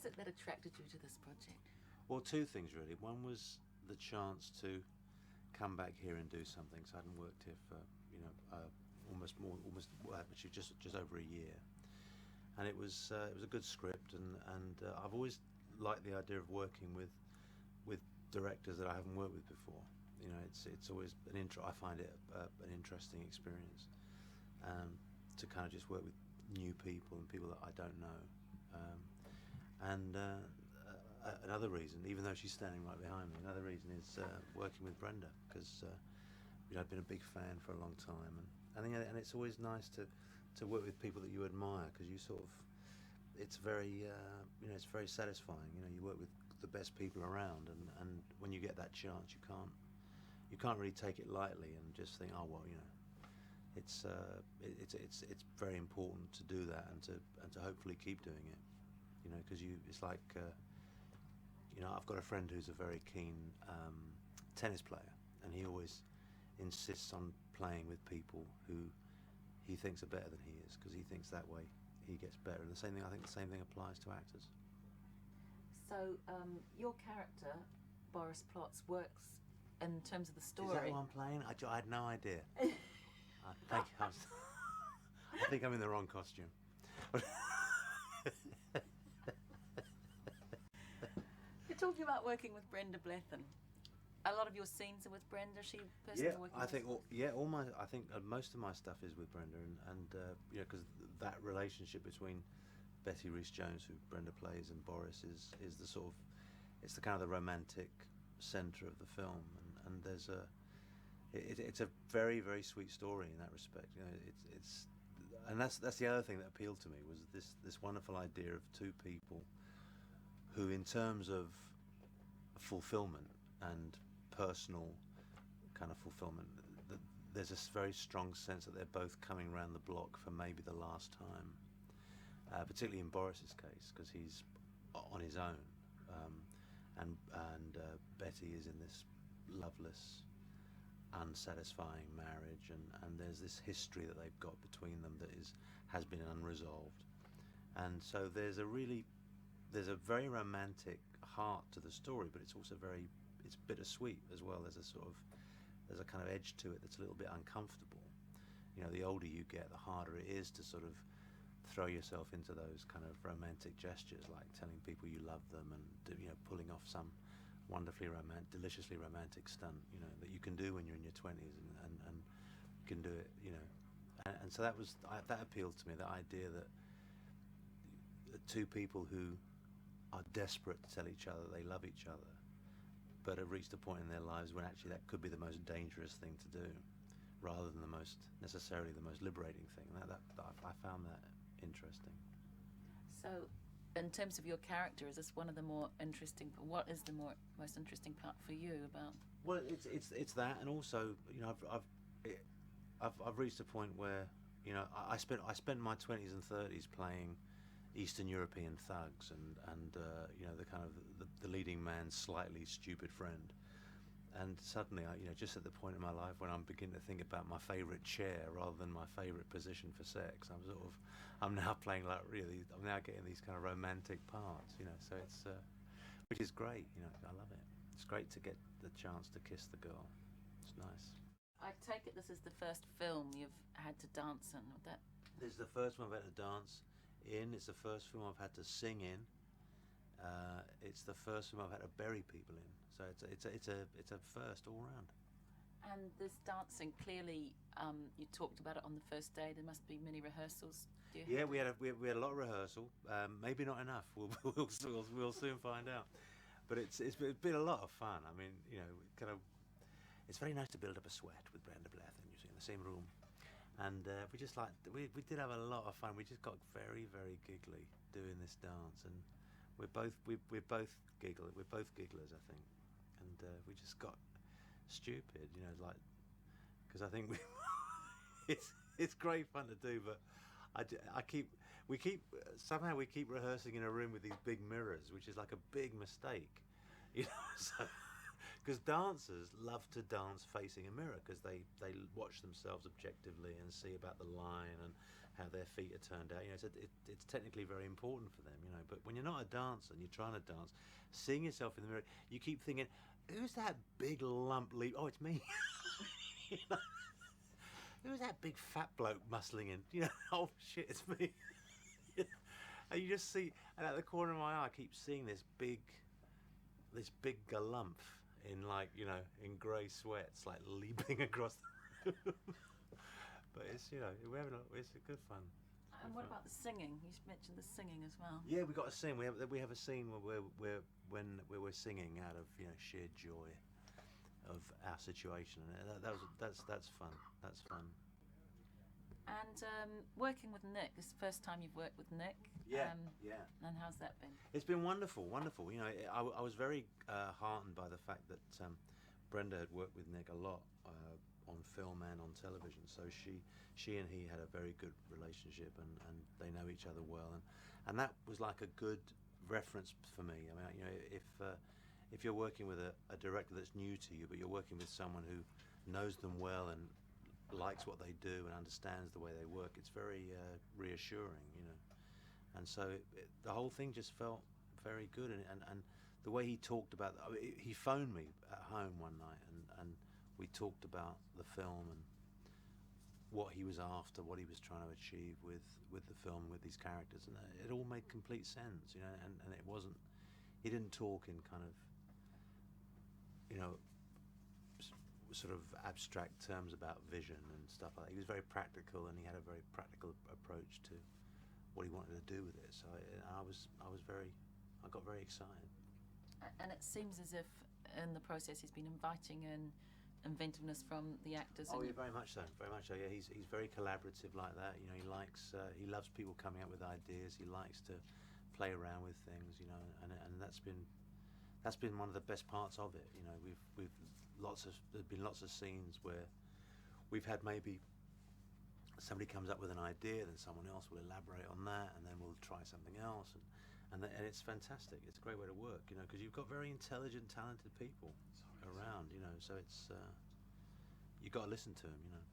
was it that attracted you to this project? Well, two things really. One was the chance to come back here and do something. So I hadn't worked here for actually just over a year, and it was a good script, and I've always liked the idea of working with directors that I haven't worked with before. You know, it's always I find it an interesting experience, to kind of just work with new people and people that I don't know. Another reason, even though she's standing right behind me, another reason is working with Brenda, because I've been a big fan for a long time, and it's always nice to work with people that you admire, because you sort of, it's very it's very satisfying. You know, you work with the best people around, and when you get that chance, you can't really take it lightly and just think, oh well, you know, it's very important to do that, and to hopefully keep doing it. You know, because it's like I've got a friend who's a very keen tennis player, and he always insists on playing with people who he thinks are better than he is, because he thinks that way he gets better. And I think the same thing applies to actors. So your character, Boris Plotz, works in terms of the story. Is that what I'm playing? I had no idea. I think I'm in the wrong costume. You're talking about working with Brenda Blethyn. A lot of your scenes are with Brenda. She personally working with I think most of my stuff is with Brenda, and because that relationship between Betty Rees-Jones, who Brenda plays, and Boris is the sort of, it's the kind of the romantic centre of the film, and there's it's a very, very sweet story in that respect. You know, it's and that's the other thing that appealed to me, was this wonderful idea of two people who, in terms of fulfillment and personal kind of fulfillment, there's a very strong sense that they're both coming around the block for maybe the last time, particularly in Boris's case, because he's on his own, and Betty is in this loveless, unsatisfying marriage, and there's this history that they've got between them that has been unresolved, and so there's a very romantic heart to the story, but it's also it's bittersweet as well. There's a kind of edge to it that's a little bit uncomfortable. You know, the older you get, the harder it is to sort of throw yourself into those kind of romantic gestures, like telling people you love them, and pulling off some wonderfully deliciously romantic stunt, that you can do when you're in your 20s, and you can do it, and so that appealed to me, the idea that two people who are desperate to tell each other they love each other, but have reached a point in their lives when actually that could be the most dangerous thing to do, rather than necessarily the most liberating thing. I found that interesting. So, in terms of your character, is this one of the more interesting? What is the most interesting part for you about? Well, it's that, and also I've reached a point where I spent my 20s and 30s playing Eastern European thugs, and the kind of the leading man's slightly stupid friend, and suddenly I just at the point in my life when I'm beginning to think about my favourite chair rather than my favourite position for sex, I'm now playing I'm now getting these kind of romantic parts, so it's which is great, I love it. It's great to get the chance to kiss the girl. It's nice. I take it this is the first film you've had to dance in, with that? This is the first one I've had to dance in. It's the first film I've had to sing in. It's the first film I've had to bury people in. So it's a first all round. And this dancing, clearly, you talked about it on the first day. There must be many rehearsals. We had a lot of rehearsal. Maybe not enough. We'll soon find out. But it's been a lot of fun. I mean, it's very nice to build up a sweat with Brenda Blethyn, in the same room. And we did have a lot of fun. We just got very, very giggly doing this dance, and we're both gigglers, I think, and we just got stupid, because I think it's great fun to do, but we keep rehearsing in a room with these big mirrors, which is like a big mistake, so. Because dancers love to dance facing a mirror, because they watch themselves objectively and see about the line and how their feet are turned out. You know, it's technically very important for them. You know, but when you're not a dancer and you're trying to dance, seeing yourself in the mirror, you keep thinking, "Who's that big lump leap? Oh, it's me." You know? Who's that big fat bloke muscling in? You know, oh shit, it's me. And you just see, and at the corner of my eye, I keep seeing this big galump in, like, you know, in grey sweats, like leaping across the room. But it's, you know, it's a good fun. And what about the singing? You mentioned the singing as well. Yeah, we got to sing. We have a scene where we're singing out of, you know, sheer joy of our situation, and that's fun. That's fun. And working with Nick, this is the first time you've worked with Nick. Yeah. And how's that been? It's been wonderful. You know, I was very heartened by the fact that Brenda had worked with Nick a lot on film and on television. So she and he had a very good relationship, and they know each other well, and that was like a good reference for me. I mean, you know, if you're working with a director that's new to you, but you're working with someone who knows them well and likes what they do and understands the way they work, it's very reassuring, you know. And so the whole thing just felt very good, and the way he talked about, he phoned me at home one night, and we talked about the film and what he was after, what he was trying to achieve with the film, with these characters, and it all made complete sense, you know. And it wasn't, he didn't talk in kind of, you know, sort of abstract terms about vision and stuff like that. He was very practical, and he had a very practical approach to what he wanted to do with it. So I got very excited. And it seems as if in the process he's been inviting in inventiveness from the actors. Oh, yeah, very much so. Yeah, he's very collaborative like that. You know, he loves people coming up with ideas. He likes to play around with things. You know, and that's been one of the best parts of it. You know, there's been lots of scenes where we've had maybe somebody comes up with an idea, then someone else will elaborate on that, and then we'll try something else, and it's fantastic. It's a great way to work, you know, because you've got very intelligent, talented people around, you know. So it's you've got to listen to them, you know.